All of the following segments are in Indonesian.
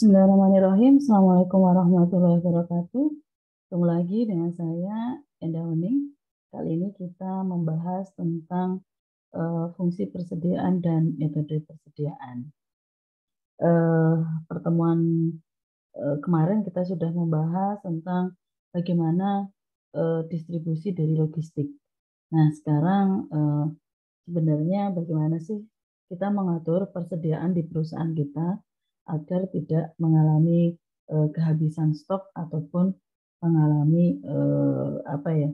Bismillahirrahmanirrahim. Assalamualaikum warahmatullahi wabarakatuh. Ketemu lagi dengan saya, Enda Wening. Kali ini kita membahas tentang fungsi persediaan dan metode persediaan. Eh, Pertemuan kemarin kita sudah membahas tentang bagaimana distribusi dari logistik. Nah, sekarang sebenarnya bagaimana sih kita mengatur persediaan di perusahaan kita agar tidak mengalami kehabisan stok ataupun mengalami apa ya,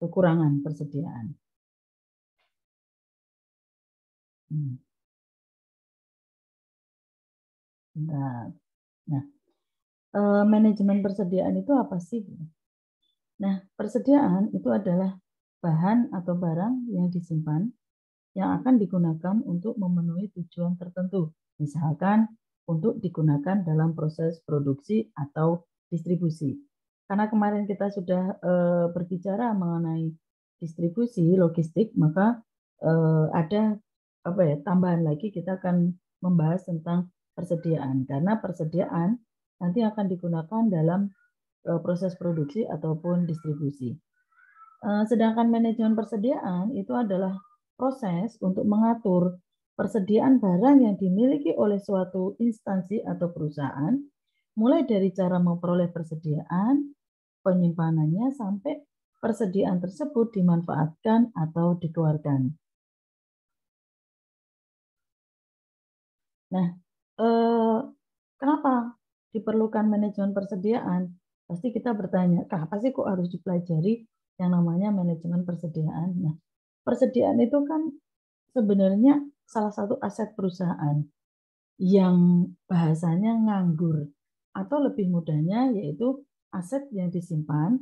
kekurangan persediaan. Hmm, bentar. Nah, manajemen persediaan itu apa sih? Nah, persediaan itu adalah bahan atau barang yang disimpan yang akan digunakan untuk memenuhi tujuan tertentu. Misalkan untuk digunakan dalam proses produksi atau distribusi. Karena kemarin kita sudah berbicara mengenai distribusi logistik, maka ada apa ya, tambahan lagi kita akan membahas tentang persediaan. Karena persediaan nanti akan digunakan dalam proses produksi ataupun distribusi. Sedangkan manajemen persediaan itu adalah proses untuk mengatur persediaan barang yang dimiliki oleh suatu instansi atau perusahaan, mulai dari cara memperoleh persediaan, penyimpanannya, sampai persediaan tersebut dimanfaatkan atau dikeluarkan. Nah, kenapa diperlukan manajemen persediaan? Pasti kita bertanya, kenapa sih kok harus dipelajari yang namanya manajemen persediaan? Nah, persediaan itu kan sebenarnya salah satu aset perusahaan yang bahasanya nganggur, atau lebih mudahnya yaitu aset yang disimpan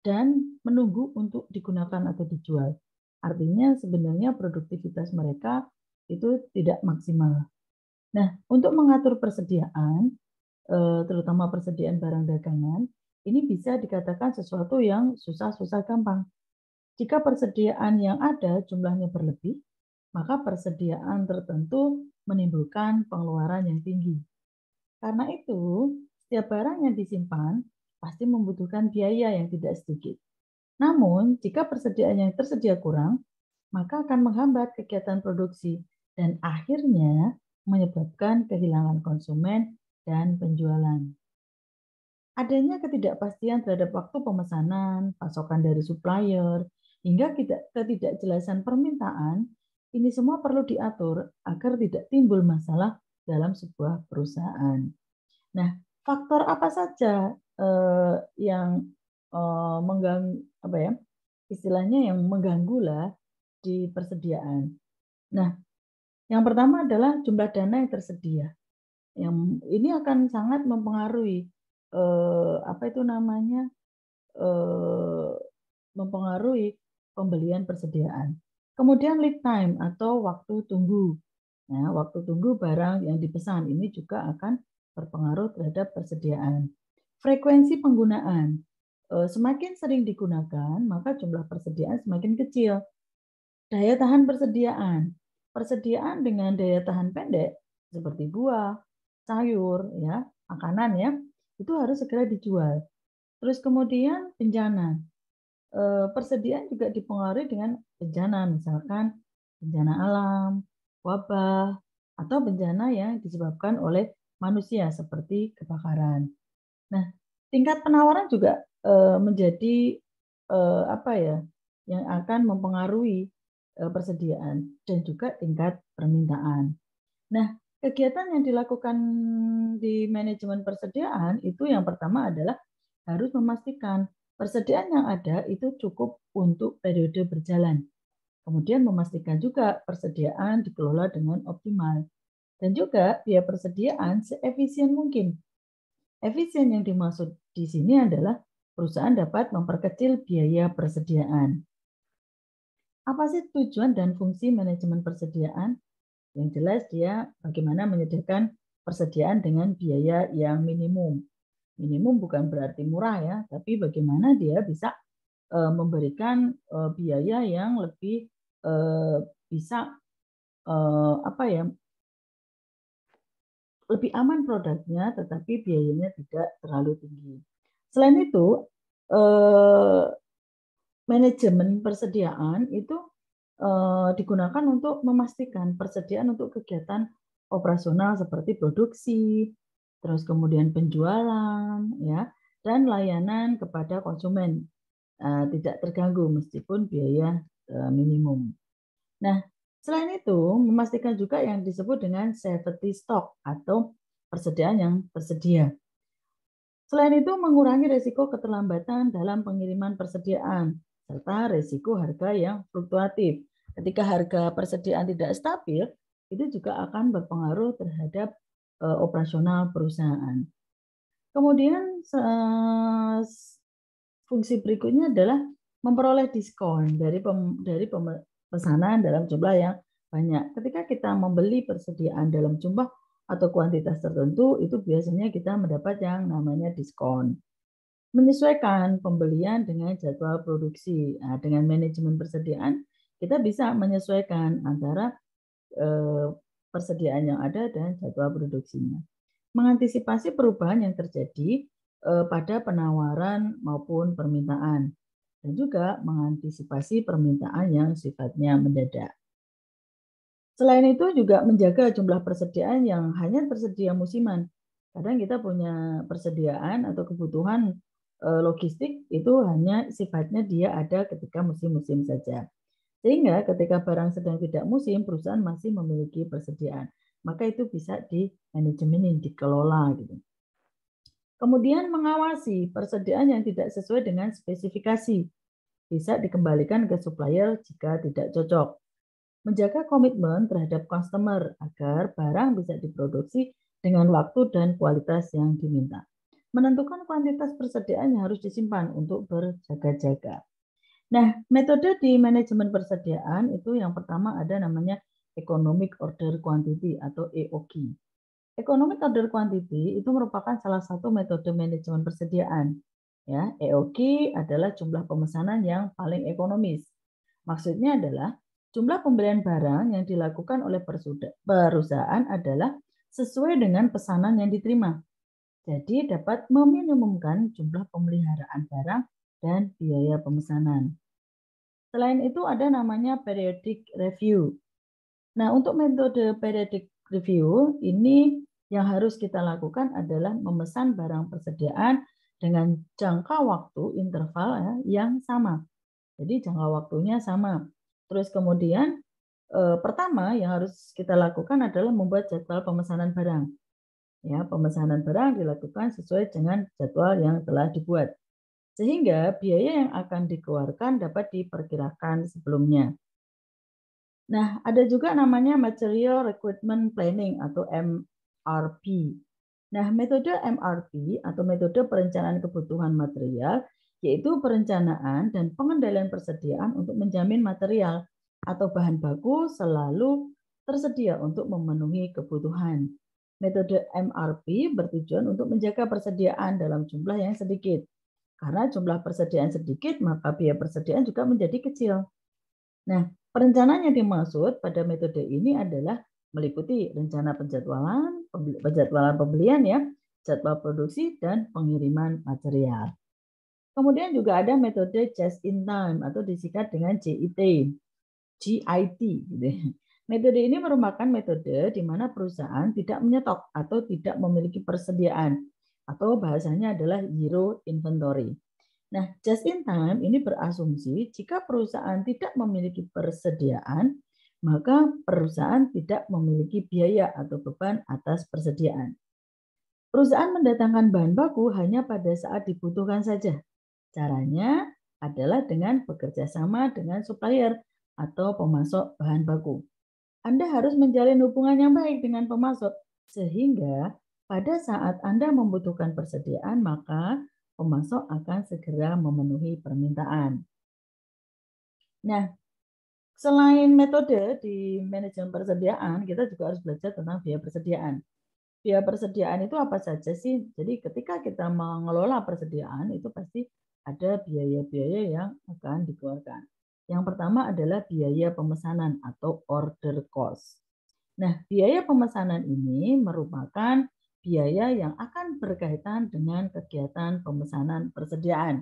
dan menunggu untuk digunakan atau dijual. Artinya sebenarnya produktivitas mereka itu tidak maksimal. Nah, untuk mengatur persediaan, terutama persediaan barang dagangan, ini bisa dikatakan sesuatu yang susah-susah gampang. Jika persediaan yang ada jumlahnya berlebih, maka persediaan tertentu menimbulkan pengeluaran yang tinggi. Karena itu, setiap barang yang disimpan pasti membutuhkan biaya yang tidak sedikit. Namun, jika persediaan yang tersedia kurang, maka akan menghambat kegiatan produksi dan akhirnya menyebabkan kehilangan konsumen dan penjualan. Adanya ketidakpastian terhadap waktu pemesanan, pasokan dari supplier, hingga ketidakjelasan permintaan, ini semua perlu diatur agar tidak timbul masalah dalam sebuah perusahaan. Nah, faktor apa saja yang mengganggu, apa ya, istilahnya yang mengganggu lah di persediaan. Nah, yang pertama adalah jumlah dana yang tersedia. Yang ini akan sangat mempengaruhi apa itu namanya, eh, mempengaruhi pembelian persediaan. Kemudian lead time atau waktu tunggu. Nah, waktu tunggu barang yang dipesan ini juga akan berpengaruh terhadap persediaan. Frekuensi penggunaan. Semakin sering digunakan, maka jumlah persediaan semakin kecil. Daya tahan persediaan. Persediaan dengan daya tahan pendek seperti buah, sayur, ya, makanan ya, itu harus segera dijual. Terus kemudian bencana. Persediaan juga dipengaruhi dengan bencana, misalkan bencana alam, wabah, atau bencana yang disebabkan oleh manusia seperti kebakaran. Nah, tingkat penawaran juga menjadi apa ya, yang akan mempengaruhi persediaan dan juga tingkat permintaan. Nah, kegiatan yang dilakukan di manajemen persediaan itu yang pertama adalah harus memastikan persediaan yang ada itu cukup untuk periode berjalan. Kemudian memastikan juga persediaan dikelola dengan optimal. Dan juga biaya persediaan seefisien mungkin. Efisien yang dimaksud di sini adalah perusahaan dapat memperkecil biaya persediaan. Apa sih tujuan dan fungsi manajemen persediaan? Yang jelas dia bagaimana menyediakan persediaan dengan biaya yang minimum. Minimum bukan berarti murah ya, tapi bagaimana dia bisa memberikan biaya yang lebih bisa apa ya, lebih aman produknya, tetapi biayanya tidak terlalu tinggi. Selain itu, manajemen persediaan itu digunakan untuk memastikan persediaan untuk kegiatan operasional seperti produksi, terus kemudian penjualan, ya, dan layanan kepada konsumen tidak terganggu meskipun biaya minimum. Nah, selain itu memastikan juga yang disebut dengan safety stock atau persediaan yang tersedia. Selain itu mengurangi risiko keterlambatan dalam pengiriman persediaan serta risiko harga yang fluktuatif. Ketika harga persediaan tidak stabil, itu juga akan berpengaruh terhadap operasional perusahaan. Kemudian fungsi berikutnya adalah memperoleh diskon dari pesanan dalam jumlah yang banyak. Ketika kita membeli persediaan dalam jumlah atau kuantitas tertentu, itu biasanya kita mendapat yang namanya diskon. Menyesuaikan pembelian dengan jadwal produksi. Nah, dengan manajemen persediaan, kita bisa menyesuaikan antara persediaan yang ada dan jadwal produksinya. Mengantisipasi perubahan yang terjadi pada penawaran maupun permintaan, dan juga mengantisipasi permintaan yang sifatnya mendadak. Selain itu juga menjaga jumlah persediaan yang hanya tersedia musiman. Kadang kita punya persediaan atau kebutuhan logistik itu hanya sifatnya dia ada ketika musim-musim saja. Sehingga ketika barang sedang tidak musim, perusahaan masih memiliki persediaan. Maka itu bisa di manajemen, dikelola gitu. Kemudian mengawasi persediaan yang tidak sesuai dengan spesifikasi. Bisa dikembalikan ke supplier jika tidak cocok. Menjaga komitmen terhadap customer agar barang bisa diproduksi dengan waktu dan kualitas yang diminta. Menentukan kuantitas persediaan yang harus disimpan untuk berjaga-jaga. Nah, metode di manajemen persediaan itu yang pertama ada namanya Economic Order Quantity atau EOQ. Economic Order Quantity itu merupakan salah satu metode manajemen persediaan. Ya, EOQ adalah jumlah pemesanan yang paling ekonomis. Maksudnya adalah jumlah pembelian barang yang dilakukan oleh perusahaan adalah sesuai dengan pesanan yang diterima. Jadi dapat meminimumkan jumlah pemeliharaan barang dan biaya pemesanan. Selain itu ada namanya periodic review. Nah, untuk metode periodic review ini yang harus kita lakukan adalah memesan barang persediaan dengan jangka waktu interval yang sama. Jadi jangka waktunya sama. Terus kemudian pertama yang harus kita lakukan adalah membuat jadwal pemesanan barang. Ya, pemesanan barang dilakukan sesuai dengan jadwal yang telah dibuat. Sehingga biaya yang akan dikeluarkan dapat diperkirakan sebelumnya. Nah, ada juga namanya Material Requirement Planning atau MRP. Nah, metode MRP atau metode perencanaan kebutuhan material yaitu perencanaan dan pengendalian persediaan untuk menjamin material atau bahan baku selalu tersedia untuk memenuhi kebutuhan. Metode MRP bertujuan untuk menjaga persediaan dalam jumlah yang sedikit. Karena jumlah persediaan sedikit, maka biaya persediaan juga menjadi kecil. Nah, perencanaan yang dimaksud pada metode ini adalah meliputi rencana penjadwalan pembelian ya, jadwal produksi dan pengiriman material. Kemudian juga ada metode just in time atau disingkat dengan GIT. Gitu. Metode ini merupakan metode di mana perusahaan tidak menyetok atau tidak memiliki persediaan atau bahasanya adalah zero inventory. Nah, just in time ini berasumsi jika perusahaan tidak memiliki persediaan, maka perusahaan tidak memiliki biaya atau beban atas persediaan. Perusahaan mendatangkan bahan baku hanya pada saat dibutuhkan saja. Caranya adalah dengan bekerja sama dengan supplier atau pemasok bahan baku. Anda harus menjalin hubungan yang baik dengan pemasok, sehingga pada saat Anda membutuhkan persediaan, maka pemasok akan segera memenuhi permintaan. Nah, selain metode di manajemen persediaan, kita juga harus belajar tentang biaya persediaan. Biaya persediaan itu apa saja sih? Jadi ketika kita mengelola persediaan, itu pasti ada biaya-biaya yang akan dikeluarkan. Yang pertama adalah biaya pemesanan atau order cost. Nah, biaya pemesanan ini merupakan biaya yang akan berkaitan dengan kegiatan pemesanan persediaan.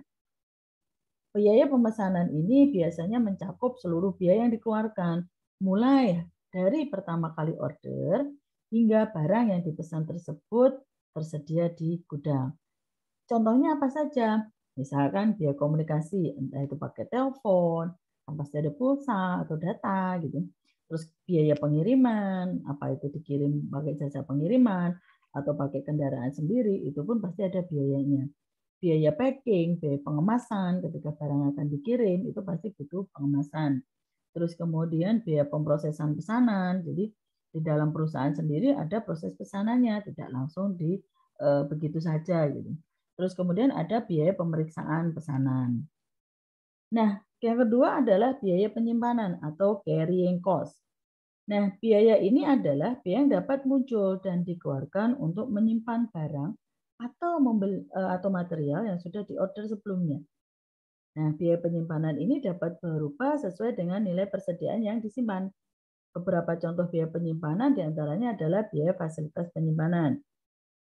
Biaya pemesanan ini biasanya mencakup seluruh biaya yang dikeluarkan, mulai dari pertama kali order hingga barang yang dipesan tersebut tersedia di gudang. Contohnya apa saja? Misalkan biaya komunikasi, entah itu pakai telepon, pasti ada pulsa atau data gitu. Terus biaya pengiriman, apa itu dikirim pakai jasa pengiriman atau pakai kendaraan sendiri, itu pun pasti ada biayanya. Biaya packing, biaya pengemasan ketika barang akan dikirim, itu pasti butuh pengemasan. Terus kemudian biaya pemrosesan pesanan, jadi di dalam perusahaan sendiri ada proses pesanannya, tidak langsung begitu saja gitu. Terus kemudian ada biaya pemeriksaan pesanan. Nah, yang kedua adalah biaya penyimpanan atau carrying cost. Nah, biaya ini adalah biaya yang dapat muncul dan dikeluarkan untuk menyimpan barang atau material yang sudah diorder sebelumnya. Nah, biaya penyimpanan ini dapat berubah sesuai dengan nilai persediaan yang disimpan. Beberapa contoh biaya penyimpanan diantaranya adalah biaya fasilitas penyimpanan,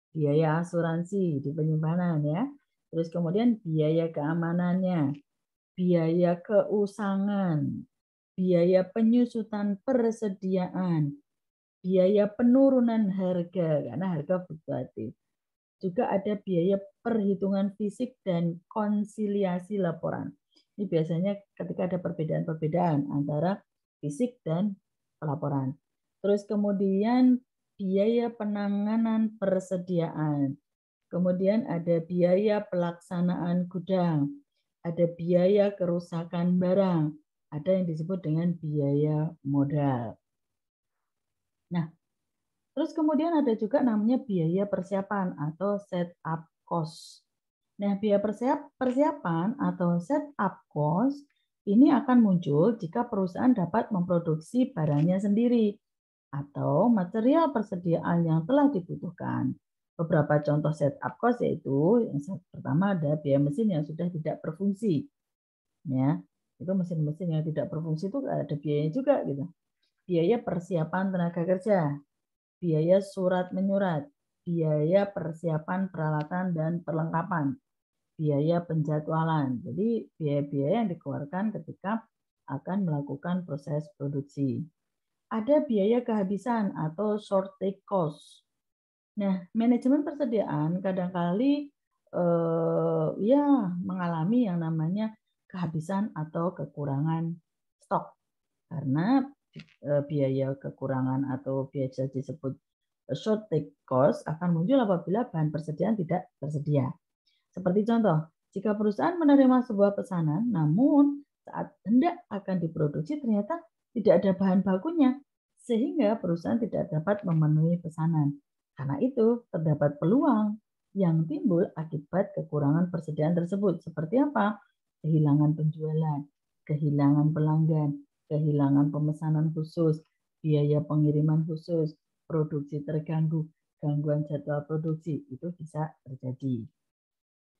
biaya asuransi di penyimpanan ya, terus kemudian biaya keamanannya, biaya keusangan, biaya penyusutan persediaan, biaya penurunan harga karena harga fluktuatif. Juga ada biaya perhitungan fisik dan konsiliasi laporan. Ini biasanya ketika ada perbedaan-perbedaan antara fisik dan pelaporan. Terus kemudian biaya penanganan persediaan. Kemudian ada biaya pelaksanaan gudang, ada biaya kerusakan barang, ada yang disebut dengan biaya modal. Nah, terus kemudian ada juga namanya biaya persiapan atau setup cost. Nah, biaya persiapan atau setup cost ini akan muncul jika perusahaan dapat memproduksi barangnya sendiri atau material persediaan yang telah dibutuhkan. Beberapa contoh setup cost yaitu yang pertama ada biaya mesin yang sudah tidak berfungsi. Ya, itu mesin-mesin yang tidak berfungsi itu ada biayanya juga gitu. Biaya persiapan tenaga kerja, biaya surat menyurat, biaya persiapan peralatan dan perlengkapan, biaya penjadwalan. Jadi biaya-biaya yang dikeluarkan ketika akan melakukan proses produksi. Ada biaya kehabisan atau shortage cost. Nah, manajemen persediaan kadangkali ya mengalami yang namanya kehabisan atau kekurangan stok karena biaya kekurangan atau biasa disebut shortage cost akan muncul apabila bahan persediaan tidak tersedia. Seperti contoh, jika perusahaan menerima sebuah pesanan, namun saat hendak akan diproduksi ternyata tidak ada bahan bakunya, sehingga perusahaan tidak dapat memenuhi pesanan. Karena itu, terdapat peluang yang timbul akibat kekurangan persediaan tersebut. Seperti apa? Kehilangan penjualan, kehilangan pelanggan, kehilangan pemesanan khusus, biaya pengiriman khusus, produksi terganggu, gangguan jadwal produksi, itu bisa terjadi.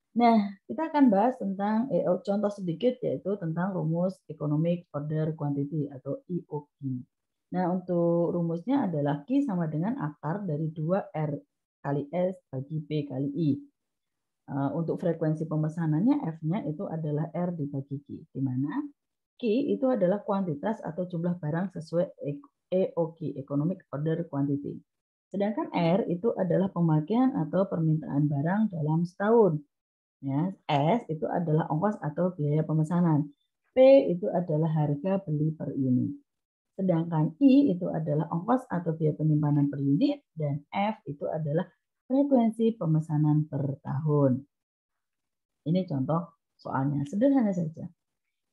Nah, kita akan bahas tentang contoh sedikit yaitu tentang rumus Economic Order Quantity atau EOQ. Nah, untuk rumusnya adalah Q sama dengan akar dari 2R kali S bagi P kali I. Untuk frekuensi pemesanannya F-nya itu adalah R dibagi Q, di mana Q itu adalah kuantitas atau jumlah barang sesuai EOQ, Economic Order Quantity. Sedangkan R itu adalah pemakaian atau permintaan barang dalam setahun. Ya, S itu adalah ongkos atau biaya pemesanan. P itu adalah harga beli per unit. Sedangkan I itu adalah ongkos atau biaya penyimpanan per unit dan F itu adalah frekuensi pemesanan per tahun. Ini contoh soalnya, sederhana saja.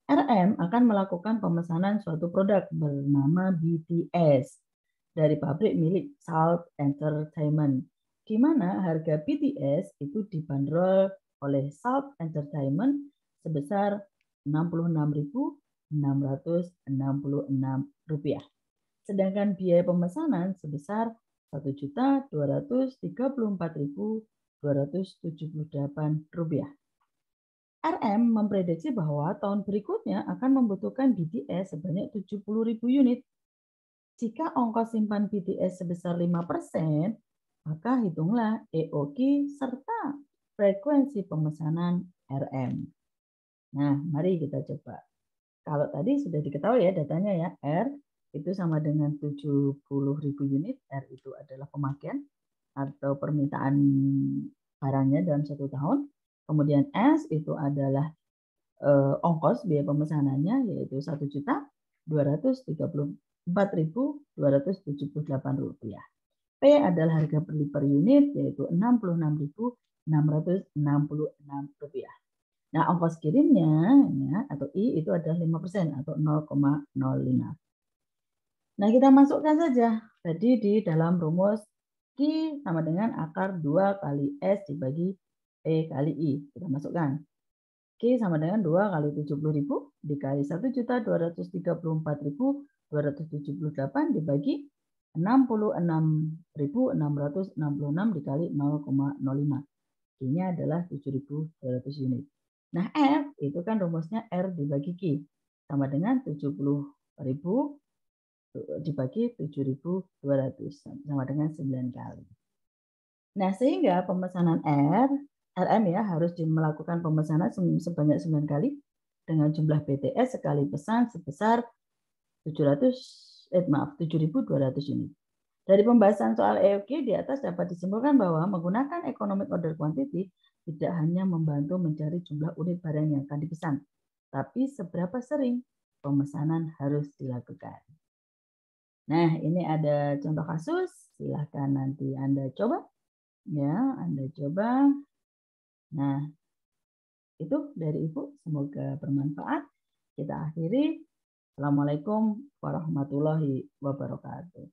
RM akan melakukan pemesanan suatu produk bernama BTS dari pabrik milik Salt Entertainment, di mana harga BTS itu dibanderol oleh Salt Entertainment sebesar Rp66.666. Sedangkan biaya pemesanan sebesar Rp1.234.278. RM memprediksi bahwa tahun berikutnya akan membutuhkan BTS sebanyak 70.000 unit. Jika ongkos simpan BTS sebesar 5%, maka hitunglah EOQ serta frekuensi pemesanan RM. Nah, mari kita coba. Kalau tadi sudah diketahui ya datanya ya, R itu sama dengan 70.000 unit, R itu adalah pemakaian atau permintaan barangnya dalam 1 tahun. Kemudian S itu adalah ongkos biaya pemesanannya yaitu Rp1.234.278. P adalah harga beli per unit yaitu Rp66.666. Nah, ongkos kirimnya ya, atau I itu adalah 5% atau 0,05. Nah, kita masukkan saja. Jadi di dalam rumus Q sama dengan akar 2 kali S dibagi P kali I. Kita masukkan. Q sama dengan 2 kali 70.000 dikali 1.234.278 dibagi 66.666 dikali 0,05. Q-nya adalah 7.200 unit. Nah, F itu kan rumusnya R dibagi Q sama dengan 70.000 dibagi 7.200 sama dengan 9 kali. Nah, sehingga pemesanan RM ya harus melakukan pemesanan sebanyak 9 kali dengan jumlah BTS sekali pesan sebesar 7.200 unit. Dari pembahasan soal EOQ di atas dapat disimpulkan bahwa menggunakan economic order quantity tidak hanya membantu mencari jumlah unit barang yang akan dipesan, tapi seberapa sering pemesanan harus dilakukan. Nah, ini ada contoh kasus, silahkan nanti Anda coba. Ya, Anda coba. Nah, itu dari Ibu, semoga bermanfaat. Kita akhiri. Assalamualaikum warahmatullahi wabarakatuh.